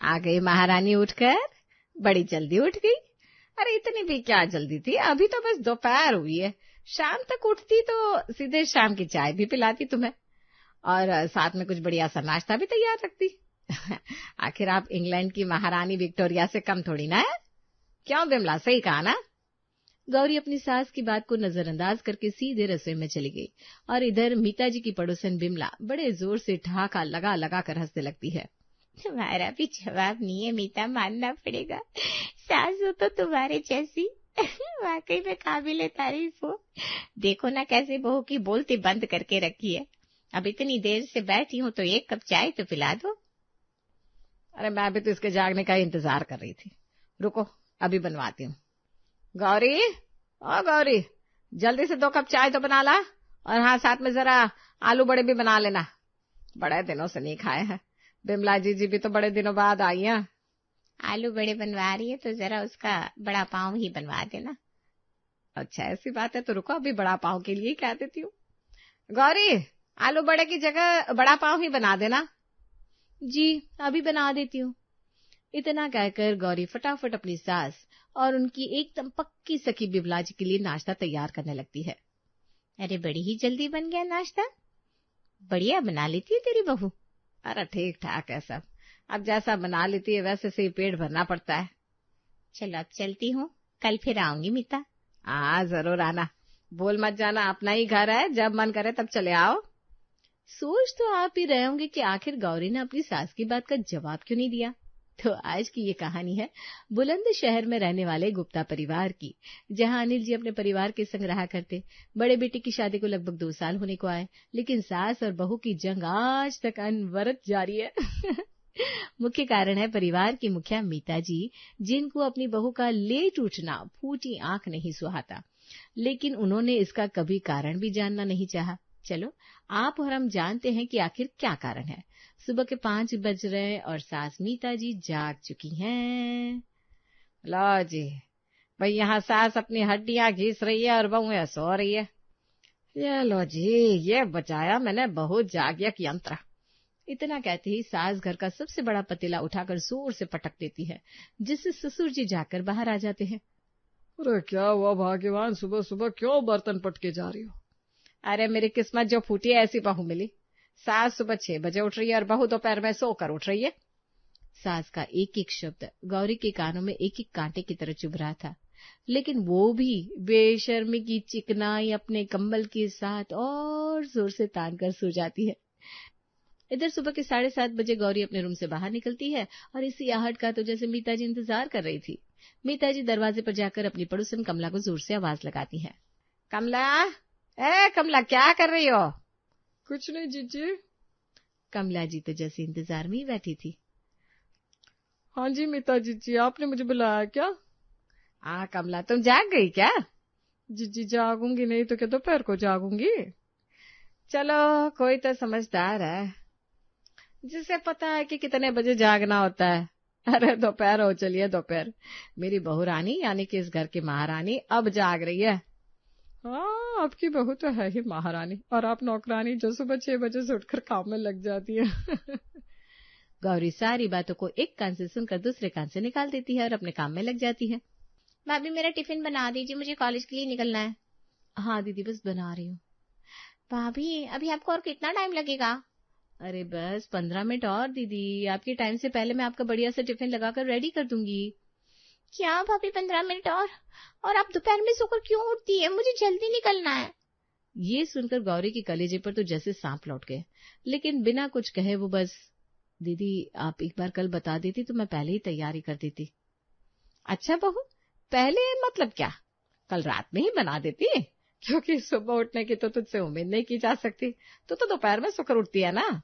आ गई महारानी उठकर। बड़ी जल्दी उठ गई। अरे इतनी भी क्या जल्दी थी, अभी तो बस दोपहर हुई है। शाम तक उठती तो सीधे शाम की चाय भी पिलाती तुम्हें, और साथ में कुछ बढ़िया सा नाश्ता भी तैयार रखती। आखिर आप इंग्लैंड की महारानी विक्टोरिया से कम थोड़ी ना है। क्यों बिमला, सही कहा ना? गौरी अपनी सास की बात को नजरअंदाज करके सीधे रसोई में चली गई, और इधर मीता जी की पड़ोसन बिमला बड़े जोर से ठहाका लगा लगा कर हंसने लगती है। तुम्हारा भी जवाब नहीं है मीता, मानना पड़ेगा। सास हो तो तुम्हारे जैसी। वाकई में काबिले तारीफ हो। देखो ना कैसे बहू की बोलती बंद करके रखी है। अब इतनी देर से बैठी हूँ तो एक कप चाय तो पिला दो। अरे मैं भी तो इसके जागने का इंतजार कर रही थी। रुको अभी बनवाती हूँ। गौरी, ओ गौरी, जल्दी से 2 कप चाय तो बना ला, और हाँ साथ में जरा आलू बड़े भी बना लेना। बड़े दिनों से नहीं खाए हैं। बिमला जी भी तो बड़े दिनों बाद आई हैं। आलू बड़े बनवा रही है तो जरा उसका बड़ा पाव ही बनवा देना। अच्छा ऐसी बात है तो रुको अभी बड़ा पाव के लिए कह देती हूँ। गौरी, आलू बड़े की जगह बड़ा पाव ही बना देना। जी अभी बना देती हूँ। इतना कहकर गौरी फटाफट अपनी सास और उनकी एकदम पक्की सखी बिमला जी के लिए नाश्ता तैयार करने लगती है। अरे बड़ी ही जल्दी बन गया नाश्ता। बढ़िया बना लेती है तेरी बहू। अरे ठीक ठाक है सब, अब जैसा बना लेती है वैसे से ही पेट भरना पड़ता है। चलो अब चलती हूँ, कल फिर आऊंगी मीता। हाँ जरूर आना, बोल मत जाना, अपना ही घर है, जब मन करे तब चले आओ। सोच तो आप ही रहे होंगे कि आखिर गौरी ने अपनी सास की बात का जवाब क्यों नहीं दिया। तो आज की ये कहानी है बुलंद शहर में रहने वाले गुप्ता परिवार की, जहां अनिल जी अपने परिवार के संग रहा करते। बड़े बेटे की शादी को लगभग 2 साल होने को आए, लेकिन सास और बहू की जंग आज तक अनवरत जारी है। मुख्य कारण है परिवार की मुखिया मीता जी, जिनको अपनी बहू का लेट उठना फूटी आंख नहीं सुहाता, लेकिन उन्होंने इसका कभी कारण भी जानना नहीं चाहा। चलो आप और हम जानते हैं कि आखिर क्या कारण है। सुबह के 5 बज रहे और सास मीता जी जाग चुकी हैं। लो जी भाई, यहाँ सास अपनी हड्डियां घिस रही है और बहू सो रही है। ये लो जी, ये बचाया मैंने बहुत जागयक यंत्र। इतना कहते ही सास घर का सबसे बड़ा पतीला उठाकर जोर से पटक देती है, जिससे ससुर जी जाकर बाहर आ जाते हैं। अरे क्या हुआ भाग्यवान, सुबह सुबह क्यों बर्तन पटके जा रही हो? अरे मेरी किस्मत जो फूटी है ऐसी बहू मिली। सास सुबह 6 बजे उठ रही है और बहू दोपहर में सोकर उठ रही है। सास का एक एक शब्द गौरी के कानों में एक एक कांटे की तरह चुभ रहा था, लेकिन वो भी बेशर्मी की चिकनाई अपने कंबल के साथ और जोर से तान कर सो जाती है। इधर सुबह के 7:30 बजे गौरी अपने रूम से बाहर निकलती है, और इसी आहट का तो जैसे मीता जी इंतजार कर रही थी। मीता जी दरवाजे पर जाकर अपनी पड़ोसन कमला को जोर से आवाज लगाती है। कमला, ए कमला, क्या कर रही हो? कुछ नहीं जीजी। कमला जी तो जैसे इंतजार में ही बैठी थी। हाँ जी मीता जीजी, आपने मुझे बुलाया क्या? हाँ कमला, तुम जाग गई क्या? जीजी जागूंगी नहीं तो क्या दोपहर को जागूंगी? चलो कोई तो समझदार है जिसे पता है कि कितने बजे जागना होता है। अरे दोपहर हो, चलिए दोपहर। मेरी बहू रानी यानी कि इस घर की महारानी अब जाग रही है। हाँ आपकी बहू तो है ही महारानी, और आप नौकरानी जो सुबह 6 बजे से उठकर काम में लग जाती है। गौरी सारी बातों को एक कान से सुनकर दूसरे कान से निकाल देती है और अपने काम में लग जाती है। भाभी मेरा टिफिन बना दीजिए, मुझे कॉलेज के लिए निकलना है। हाँ दीदी बस बना रही हूँ। भाभी अभी आपको और कितना टाइम लगेगा? अरे बस 15 मिनट और दीदी, आपके टाइम से पहले मैं आपका बढ़िया से टिफिन लगाकर रेडी कर दूंगी। क्या भाभी 15 मिनट और आप दोपहर में सोकर क्यों उठती है? मुझे जल्दी निकलना है। ये सुनकर गौरी के कलेजे पर तो जैसे सांप लौट गए, लेकिन बिना कुछ कहे वो बस, दीदी आप एक बार कल बता देती तो मैं पहले ही तैयारी कर देती। अच्छा बहू, पहले मतलब क्या? कल रात में ही बना देती, क्योंकि सुबह उठने की तो तुझसे उम्मीद नहीं की जा सकती, तो दोपहर में सोकर उठती है ना।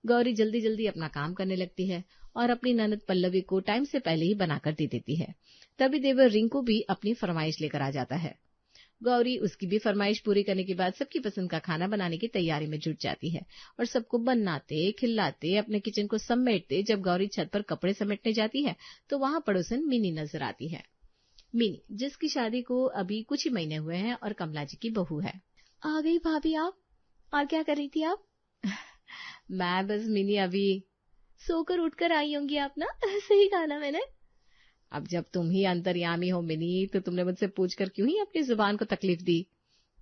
गौरी जल्दी जल्दी अपना काम करने लगती है और अपनी ननद पल्लवी को टाइम से पहले ही बनाकर दे देती है। तभी देवर रिंकू भी अपनी फरमाइश लेकर आ जाता है। गौरी उसकी भी फरमाइश पूरी करने के बाद सबकी पसंद का खाना बनाने की तैयारी में जुट जाती है, और सबको बनाते खिलाते अपने किचन को समेटते जब गौरी छत पर कपड़े समेटने जाती है तो वहां पड़ोसन मिनी नजर आती है। मिनी, जिसकी शादी को अभी कुछ ही महीने हुए हैं और कमला जी की बहू है। आ गई भाभी आप, और क्या कर रही थी आप? मैं बस मिनी अभी सोकर उठकर आई होंगी आप ना। सही कहा ना मैंने? अब जब तुम ही अंतर्यामी हो मिनी, तो तुमने मुझसे पूछकर क्यों ही अपनी जुबान को तकलीफ दी?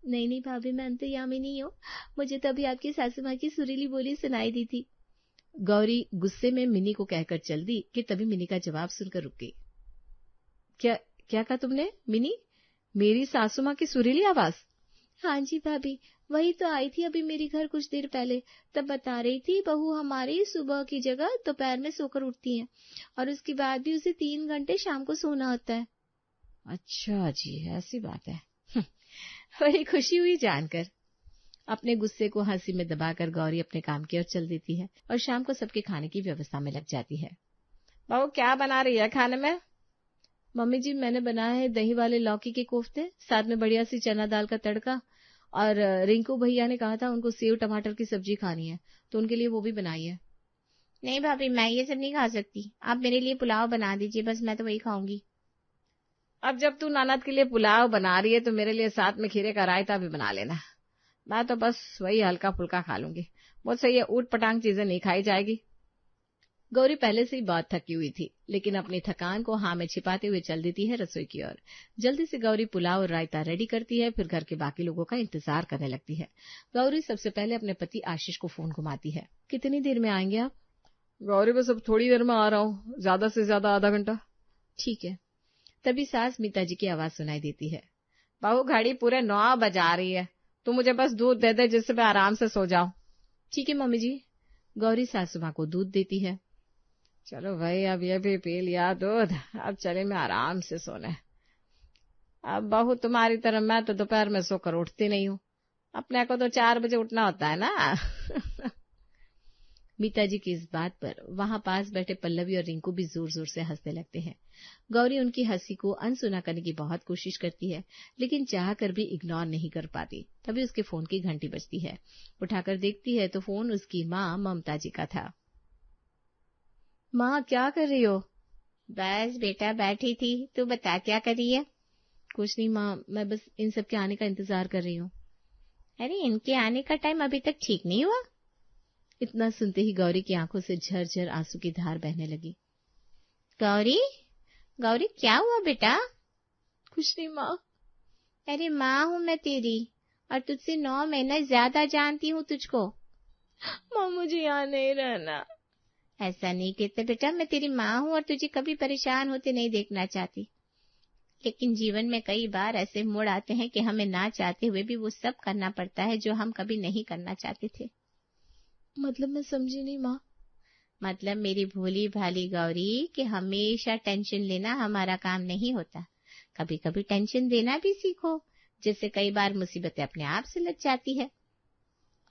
नहीं नहीं भाभी, मैं अंतर्यामी नहीं हूँ। मुझे तभी आपकी सासू माँ की सुरीली बोली सुनाई दी थी। गौरी गुस्से में मिनी को कहकर चल दी कि तभी मिनी का जवाब सुनकर रुक गई। क्या क्या कहा तुमने मिनी? मेरी सासू माँ की सुरीली आवाज? हाँ जी भाभी, वही तो आई थी अभी मेरे घर कुछ देर पहले। तब बता रही थी बहू हमारी सुबह की जगह दोपहर में सोकर उठती है, और उसके बाद भी उसे 3 घंटे शाम को सोना होता है। अच्छा जी, ऐसी बात है। बड़ी खुशी हुई जानकर। अपने गुस्से को हंसी में दबाकर गौरी अपने काम की ओर चल देती है और शाम को सबके खाने की व्यवस्था में लग जाती है। बहू क्या बना रही है खाने में? मम्मी जी, मैंने बनाया है दही वाले लौकी के कोफ्ते, साथ में बढ़िया सी चना दाल का तड़का, और रिंकू भैया ने कहा था उनको सेव टमाटर की सब्जी खानी है, तो उनके लिए वो भी बनाई है। नहीं भाभी, मैं ये सब नहीं खा सकती। आप मेरे लिए पुलाव बना दीजिए, बस मैं तो वही खाऊंगी। अब जब तू ननद के लिए पुलाव बना रही है तो मेरे लिए साथ में खीरे का रायता भी बना लेना। मैं तो बस वही हल्का फुल्का खा लूंगी, मुझसे ये ऊट पटांग चीजें नहीं खाई जाएगी। गौरी पहले से ही बहुत थकी हुई थी, लेकिन अपनी थकान को हाँ में छिपाते हुए चल देती है रसोई की ओर। जल्दी से गौरी पुलाव और रायता रेडी करती है, फिर घर के बाकी लोगों का इंतजार करने लगती है। गौरी सबसे पहले अपने पति आशीष को फोन घुमाती है। कितनी देर में आएंगे आप? गौरी, बस अब थोड़ी देर में आ रहा हूँ, ज्यादा से ज्यादा आधा घंटा। ठीक है। तभी सास मीता जी की आवाज सुनाई देती है। बहू, घड़ी पूरे 9 बजा रही है, तू मुझे बस दूध दे दे जिससे मैं आराम से सो जाऊं। ठीक है मम्मी जी। गौरी सासू माँ को दूध देती है। चलो भाई, अब ये भी पी लिया दूध, अब चले मैं आराम से सोने। अब बहू तुम्हारी तरह मैं तो दोपहर में सोकर उठती नहीं हूँ, अपने को तो 4 बजे उठना होता है ना। मीता जी की इस बात पर वहां पास बैठे पल्लवी और रिंकू भी जोर जोर से हंसने लगते हैं। गौरी उनकी हंसी को अनसुना करने की बहुत कोशिश करती है, लेकिन चाहकर भी इग्नोर नहीं कर पाती। तभी उसके फोन की घंटी बजती है। उठाकर देखती है तो फोन उसकी माँ ममता जी का था। माँ, क्या कर रही हो? बस बेटा बैठी थी, तू बता क्या कर रही है? कुछ नहीं माँ, मैं बस इन सब के आने का इंतजार कर रही हूँ। अरे, इनके आने का टाइम अभी तक ठीक नहीं हुआ? इतना सुनते ही गौरी की आंखों से झरझर आंसू की धार बहने लगी। गौरी, गौरी क्या हुआ बेटा? कुछ नहीं माँ। अरे माँ हूँ मैं तेरी, और तुझसे 9 महीना ज्यादा जानती हूँ तुझको। माँ, मुझे यहाँ नहीं रहना। ऐसा नहीं कहते बेटा, मैं तेरी माँ हूँ और तुझे कभी परेशान होते नहीं देखना चाहती, लेकिन जीवन में कई बार ऐसे मोड़ आते हैं कि हमें ना चाहते हुए भी वो सब करना पड़ता है जो हम कभी नहीं करना चाहते थे। मतलब मैं समझी नहीं माँ। मतलब मेरी भोली भाली गौरी कि हमेशा टेंशन लेना हमारा काम नहीं होता, कभी कभी टेंशन देना भी सीखो, जिससे कई बार मुसीबतें अपने आप से लग जाती है।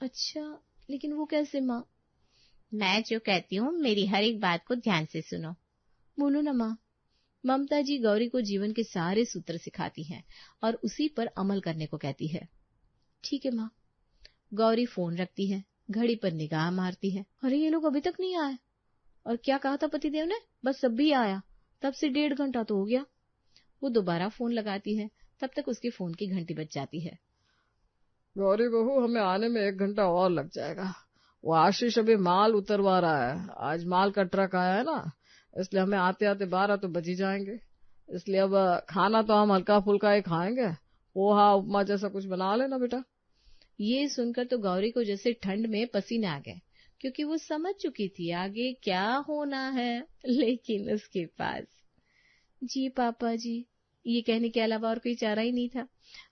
अच्छा, लेकिन वो कैसे माँ? मैं जो कहती हूँ मेरी हर एक बात को ध्यान से सुनो। बोलो ना माँ। ममता जी गौरी को जीवन के सारे सूत्र सिखाती हैं और उसी पर अमल करने को कहती है। ठीक है माँ। गौरी फोन रखती है, घड़ी पर निगाह मारती है। अरे, ये लोग अभी तक नहीं आए। और क्या कहा था पतिदेव ने? बस अब भी आया, तब से 1.5 घंटा तो हो गया। वो दोबारा फोन लगाती है, तब तक उसके फोन की घंटी बज जाती है। गौरी बहू, हमें आने में 1 घंटा और लग जाएगा। वो आशीष अभी माल उतरवा रहा है, आज माल का ट्रक आया है ना, इसलिए हमें आते आते 12 तो बज ही जाएंगे। इसलिए अब खाना तो हम हल्का फुल्का ही खाएंगे, पोहा उपमा जैसा कुछ बना लेना बेटा। ये सुनकर तो गौरी को जैसे ठंड में पसीने आ गए, क्योंकि वो समझ चुकी थी आगे क्या होना है, लेकिन उसके पास जी पापा जी ये कहने के अलावा और कोई चारा ही नहीं था।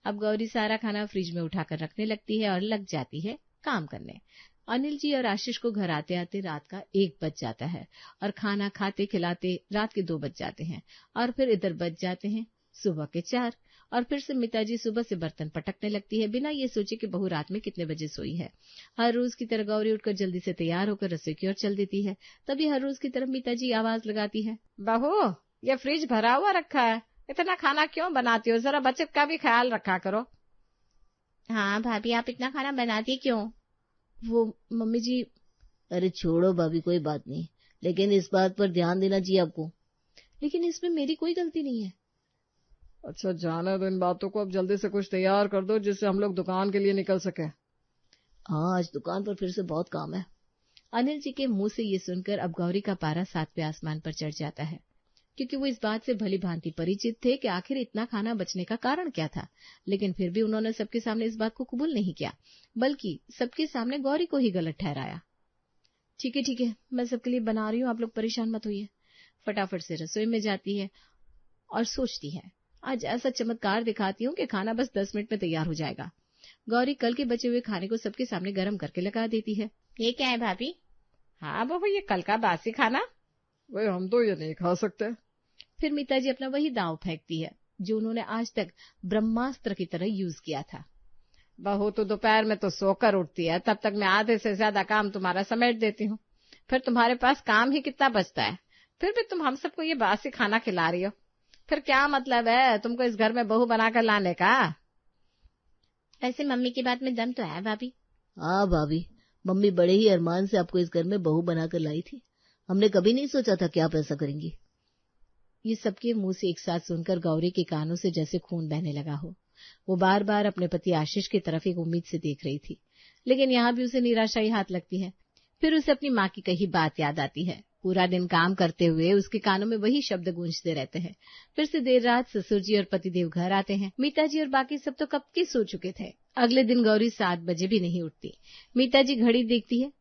अब गौरी सारा खाना फ्रिज में उठाकर रखने लगती है और लग जाती है काम करने। अनिल जी और आशीष को घर आते आते रात का 1 बज जाता है और खाना खाते खिलाते रात के 2 बज जाते हैं, और फिर इधर बज जाते हैं सुबह के 4, और फिर से मीता जी सुबह से बर्तन पटकने लगती है बिना ये सोचे कि बहू रात में कितने बजे सोई है। हर रोज की तरह गौरी उठकर जल्दी से तैयार होकर रसोई की ओर चल देती है। तभी हर रोज की तरह मीता जी आवाज लगाती है, बहू ये फ्रिज भरा हुआ रखा है, इतना खाना क्यों बनाती हो, जरा बचत का भी ख्याल रखा करो। हाँ भाभी, आप इतना खाना बनाती क्यों? वो मम्मी जी, अरे छोड़ो भाभी, कोई बात नहीं, लेकिन इस बात पर ध्यान देना चाहिए आपको। लेकिन इसमें मेरी कोई गलती नहीं है। अच्छा, जाना तो इन बातों को, अब जल्दी से कुछ तैयार कर दो जिससे हम लोग दुकान के लिए निकल सके। हाँ, आज दुकान पर फिर से बहुत काम है। अनिल जी के मुंह से ये सुनकर अब गौरी का पारा 7वें आसमान पर चढ़ जाता है, क्योंकि वो इस बात से भली भांति परिचित थे कि आखिर इतना खाना बचने का कारण क्या था। लेकिन फिर भी उन्होंने सबके सामने इस बात को कबूल नहीं किया, बल्कि सबके सामने गौरी को ही गलत ठहराया। ठीक है, मैं सबके लिए बना रही हूँ, आप लोग परेशान मत होइए। फटाफट से रसोई में जाती है और सोचती है, आज ऐसा चमत्कार दिखाती हूँ कि खाना बस 10 मिनट में तैयार हो जाएगा। गौरी कल के बचे हुए खाने को सबके सामने गर्म करके लगा देती है। ये क्या है भाभी? हाँ बहू, ये कल का बासी खाना। भाई हम तो ये नहीं खा सकते। फिर मीता जी अपना वही दांव फेंकती है जो उन्होंने आज तक ब्रह्मास्त्र की तरह यूज किया था। बहू तो दोपहर में तो सोकर उठती है, तब तक मैं आधे से ज्यादा काम तुम्हारा समेट देती हूँ। फिर तुम्हारे पास काम ही कितना बचता है, फिर भी तुम हम सबको ये बासी खाना खिला रही हो। फिर क्या मतलब है तुमको इस घर में बहू बनाकर लाने का? ऐसे मम्मी की बात में दम तो है भाभी। हाँ भाभी, मम्मी बड़े ही अरमान से आपको इस घर में बहू बनाकर लाई थी। हमने कभी नहीं सोचा था कि आप ऐसा करेंगी। ये सबके मुंह से एक साथ सुनकर गौरी के कानों से जैसे खून बहने लगा हो। वो बार बार अपने पति आशीष की तरफ एक उम्मीद से देख रही थी, लेकिन यहाँ भी उसे निराशा ही हाथ लगती है। फिर उसे अपनी माँ की कही बात याद आती है। पूरा दिन काम करते हुए उसके कानों में वही शब्द गूंजते रहते हैं। फिर से देर रात ससुर जी और पतिदेव घर आते हैं। मीता जी और बाकी सब तो कब के सो चुके थे। अगले दिन गौरी 7 बजे भी नहीं उठती। मीता जी घड़ी देखती है,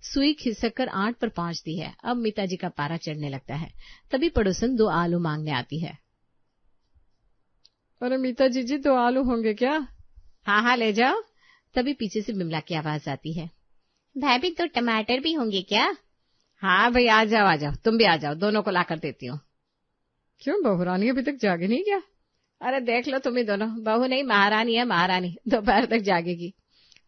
सुई खिसक कर 8 पर पहुंचती है। अब मीता जी का पारा चढ़ने लगता है। तभी पड़ोसन 2 आलू मांगने आती है। अरे मीता जी 2 आलू होंगे क्या? हाँ ले जाओ। तभी पीछे से बिमला की आवाज आती है। भाभी 2 टमाटर भी होंगे क्या? हाँ भाई, आ जाओ, तुम भी आ जाओ, दोनों को लाकर देती हूँ। क्यों बहुरानी अभी तक जागे नहीं क्या? अरे देख लो तुम ही दोनों, बहू नहीं महारानी है, महारानी दोपहर तक जागेगी।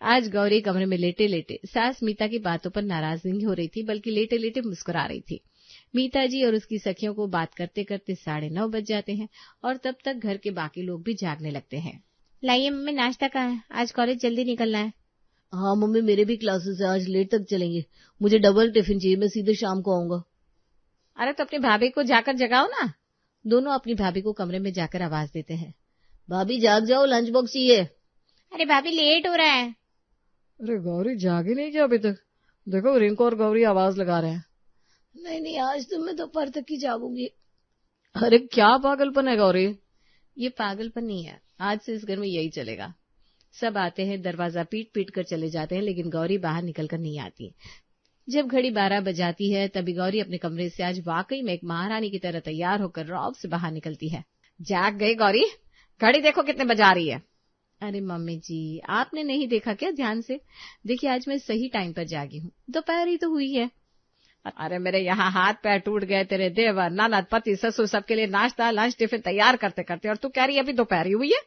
आज गौरी कमरे में लेटे लेटे सास मीता की बातों पर नाराज नहीं हो रही थी, बल्कि लेटे लेटे मुस्कुरा रही थी। मीता जी और उसकी सखियों को बात करते करते 9:30 बज जाते हैं और तब तक घर के बाकी लोग भी जागने लगते हैं। लाइए मम्मी, नाश्ता कहाँ है? आज कॉलेज जल्दी निकलना है। हाँ मम्मी, मेरे भी क्लासेस है, आज लेट तक चलेंगे। मुझे डबल टिफिन चाहिए, मैं सीधे शाम को आऊंगा। अरे तो अपनी भाभी को जाकर जगाओ ना। दोनों अपनी भाभी को कमरे में जाकर आवाज देते हैं। भाभी जाग जाओ, लंच बॉक्स चाहिए। अरे भाभी लेट हो रहा है। अरे गौरी जागी नहीं क्या अभी तक? देखो रिंकू और गौरी आवाज लगा रहे हैं। नहीं, आज तो मैं दोपहर तक ही जागूंगी। अरे क्या पागलपन है गौरी? ये पागलपन नहीं है, आज से इस घर में यही चलेगा। सब आते हैं, दरवाजा पीट पीट कर चले जाते हैं, लेकिन गौरी बाहर निकल कर नहीं आती। जब घड़ी 12 बजाती है तभी गौरी अपने कमरे से आज वाकई में एक महारानी की तरह तैयार होकर रौब से बाहर निकलती है। जाग गई गौरी? घड़ी देखो कितने बजा रही है। अरे मम्मी जी, आपने नहीं देखा क्या ध्यान से? देखिए आज मैं सही टाइम पर जागी हूँ, दोपहर ही तो हुई है। अरे मेरे यहाँ हाथ पैर टूट गए, तेरे देवर ननद पति ससुर सबके लिए नाश्ता लंच टिफिन तैयार करते करते, और तू कह रही है अभी दोपहर ही हुई है।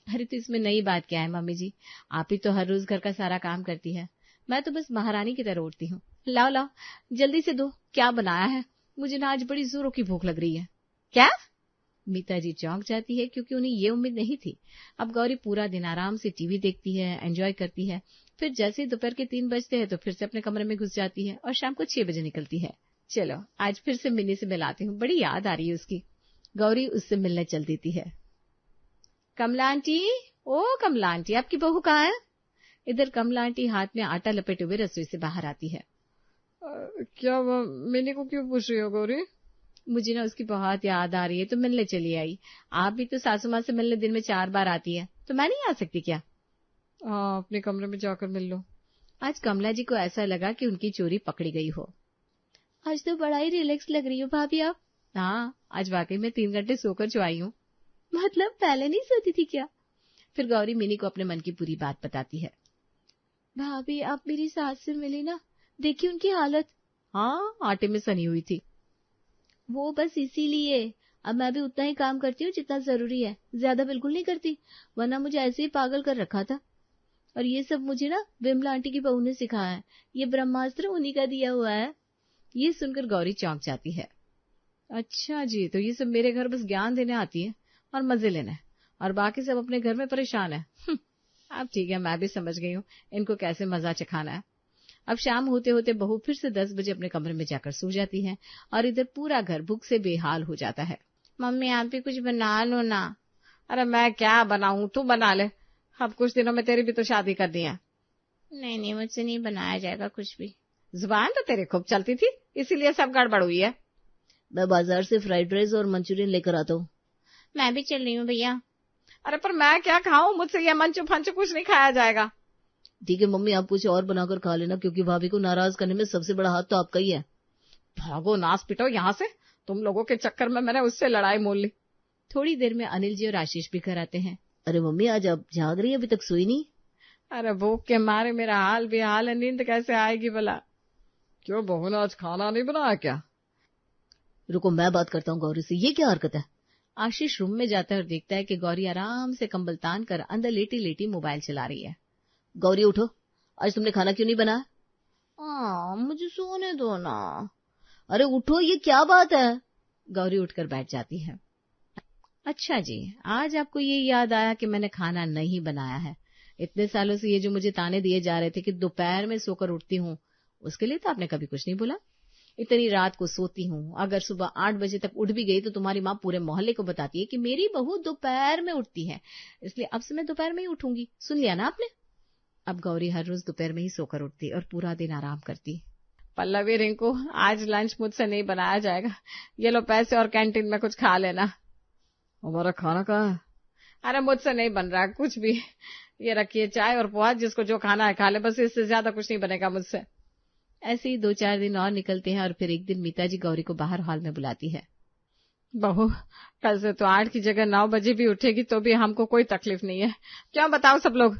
अरे तो इसमें नई बात क्या है मम्मी जी? आप ही तो हर रोज घर का सारा काम करती है, मैं तो बस महारानी की तरह उठती हूँ। लाओ जल्दी से दो, क्या बनाया है? मुझे ना आज बड़ी जोरों की भूख लग रही है। क्या? मीता जी चौंक जाती है, क्योंकि उन्हें ये उम्मीद नहीं थी। अब गौरी पूरा दिन आराम से टीवी देखती है, एंजॉय करती है, फिर जैसे ही दोपहर के 3 बजते हैं तो फिर से अपने कमरे में घुस जाती है और शाम को 6 बजे निकलती है। चलो आज फिर से मिनी से मिलाती हूँ, बड़ी याद आ रही है उसकी। गौरी उससे मिलने चल देती है। कमला आंटी, ओ कमला आंटी, आपकी बहू कहाँ है? इधर कमला आंटी हाथ में आटा लपेटे हुए रसोई से बाहर आती है। क्या मिनी को क्यों पूछ रही हो गौरी? मुझे ना उसकी बहुत याद आ रही है तो मिलने चली आई। आप भी तो सासू माँ से मिलने दिन में 4 बार आती है, तो मैं नहीं आ सकती क्या? हाँ, अपने कमरे में जाकर मिल लो। आज कमला जी को ऐसा लगा कि उनकी चोरी पकड़ी गई हो। आज तो बड़ा ही रिलैक्स लग रही हो भाभी आप। हाँ, आज वाकई में 3 घंटे सोकर जो आई हूँ। मतलब पहले नहीं सोती थी क्या? फिर गौरी मिनी को अपने मन की पूरी बात बताती है। भाभी आप मेरी सास से मिली ना, देखी उनकी हालत। हाँ, आटे में सनी हुई थी वो, बस इसीलिए अब मैं भी उतना ही काम करती हूँ जितना जरूरी है, ज्यादा बिल्कुल नहीं करती, वरना मुझे ऐसे ही पागल कर रखा था। और ये सब मुझे ना विमला आंटी की बहू ने सिखाया है, ये ब्रह्मास्त्र उन्हीं का दिया हुआ है। ये सुनकर गौरी चौंक जाती है। अच्छा जी, तो ये सब मेरे घर बस ज्ञान देने आती है और मजे लेने, और बाकी सब अपने घर में परेशान है। अब ठीक है, मैं भी समझ गई हूँ इनको कैसे मजा चखाना है। अब शाम होते होते बहू फिर से 10 बजे अपने कमरे में जाकर सो जाती है और इधर पूरा घर भूख से बेहाल हो जाता है। मम्मी आप भी कुछ बना लो ना। अरे मैं क्या बनाऊं, तू बना ले, अब कुछ दिनों में तेरी भी तो शादी करनी है। नहीं मुझसे नहीं बनाया जाएगा कुछ भी। जुबान तो तेरी खूब चलती थी, इसीलिए सब गड़बड़ हुई है। मैं बाजार से फ्राइड राइस और मंचूरियन लेकर आता हूँ। मैं भी चल रही हूँ भैया। अरे पर मैं क्या खाऊं, मुझसे ये मंचू फंचू कुछ नहीं खाया जाएगा। ठीक है मम्मी, आप कुछ और बनाकर खा लेना, क्योंकि भाभी को नाराज करने में सबसे बड़ा हाथ तो आपका ही है। भागो नास पिटो यहाँ से, तुम लोगों के चक्कर में मैंने उससे लड़ाई मोल ली। थोड़ी देर में अनिल जी और आशीष भी घर आते हैं। अरे मम्मी, आज आप जाग रही हैं, अभी तक सोई नहीं? अरे भूख के मारे मेरा हाल बेहाल है, नींद कैसे आएगी भला। क्यों बहू ने आज खाना नहीं बनाया क्या? रुको, मैं बात करता हूँ गौरी से। ये क्या हरकत है? आशीष रूम में जाता है और देखता है कि गौरी आराम से कंबल तान कर अंदर लेटी लेटी मोबाइल चला रही है। गौरी उठो, आज तुमने खाना क्यों नहीं बनाया? मुझे सोने दो ना। अरे उठो, ये क्या बात है? गौरी उठकर बैठ जाती है। अच्छा जी, आज आपको ये याद आया कि मैंने खाना नहीं बनाया है। इतने सालों से ये जो मुझे ताने दिए जा रहे थे कि दोपहर में सोकर उठती हूँ, उसके लिए तो आपने कभी कुछ नहीं बोला। इतनी रात को सोती हूँ, अगर सुबह 8 बजे तक उठ भी गई तो तुम्हारी माँ पूरे मोहल्ले को बताती है कि मेरी बहू दोपहर में उठती है, इसलिए अब से मैं दोपहर में ही उठूंगी। सुन लिया ना आपने? अब गौरी हर रोज दोपहर में ही सोकर उठती और पूरा दिन आराम करती। पल्लवी, रिंकू, आज लंच मुझसे नहीं बनाया जाएगा, ये लो पैसे और कैंटीन में कुछ खा लेना। हमारा खाना कहाँ है? अरे मुझसे नहीं बन रहा कुछ भी, ये रखिए चाय और पोहा, जिसको जो खाना है खा ले, बस इससे ज्यादा कुछ नहीं बनेगा मुझसे। ऐसे ही 2-4 दिन और निकलते हैं और फिर एक दिन मीता जी गौरी को बाहर हॉल में बुलाती है। बहू, कल से तो 8 की जगह 9 बजे भी उठेगी तो भी हमको कोई तकलीफ नहीं है। क्यों बताओ सब लोग?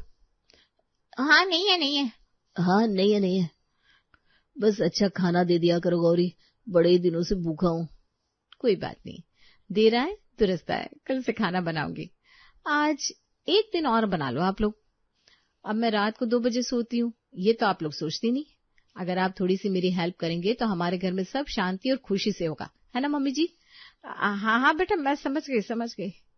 हाँ नहीं है, नहीं है। हाँ नहीं है, नहीं है। बस अच्छा खाना दे दिया करो गौरी, बड़े ही दिनों से भूखा हूँ। कोई बात नहीं, दे रहा है दुरुस्त है, कल से खाना बनाऊंगी। आज एक दिन और बना लो आप लोग। अब मैं रात को 2 बजे सोती हूँ, ये तो आप लोग सोचती नहीं। अगर आप थोड़ी सी मेरी हेल्प करेंगे तो हमारे घर में सब शांति और खुशी से होगा, है ना मम्मी जी? हाँ हाँ बेटा, मैं समझ गई।